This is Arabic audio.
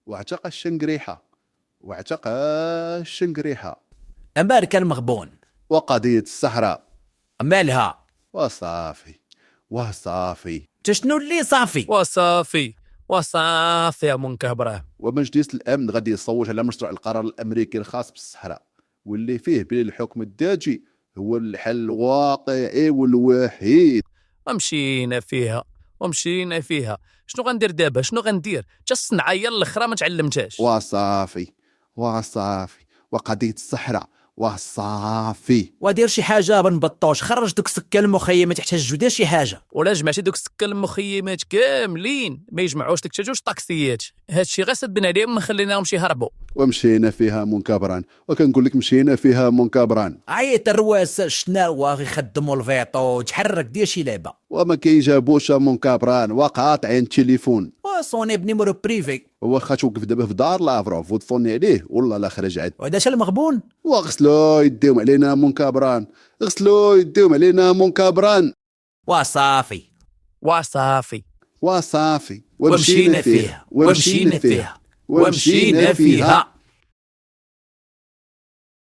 واعتق الشنقريحة واعتق الشنقريحة. أمريكا المغبون وقضية الصحراء مالها؟ وصافي وصافي. شنو اللي صافي؟ وصافي يا منكبره. ومجلس الأمن غادي يصوت على مشروع القرار الأمريكي الخاص بالصحراء، واللي فيه بلي الحكم الداجي هو الحل الواقعي والوحيد. ومشينا فيها. شنو غندير دابا؟ شنو غندير؟ تا الصنعه الاخرى ما تعلمتهاش. وصافي وقضية الصحراء وصافي. ودير شي حاجه بن بطوش، خرج دوك سكان المخيمات يحتاجوا، دير شي حاجه. ولا جمعتي دوك السكان المخيمات كاملين ما يجمعوش ديك جوج طاكسيات، هادشي غير سدنا عليهم ما خليناهمش يهربوا. ومشينا فيها منكبران، وكنقول لك مشينا فيها منكبران. عيط الرواس شناوا غيخدموا الفيطو، تحرك دير شي لعبه. وما كيجابوش منكبران، وقاطعين التليفون. وصوني بنيميرو بريفي. واخا توقف دابا في دار لافروف وتفوني عليه والله لا خرج عاد. وهذا المغبون. وغسلوا يديهم علينا منكبران، غسلوا يديهم علينا منكبران. وصافي وصافي ومشينا فيها.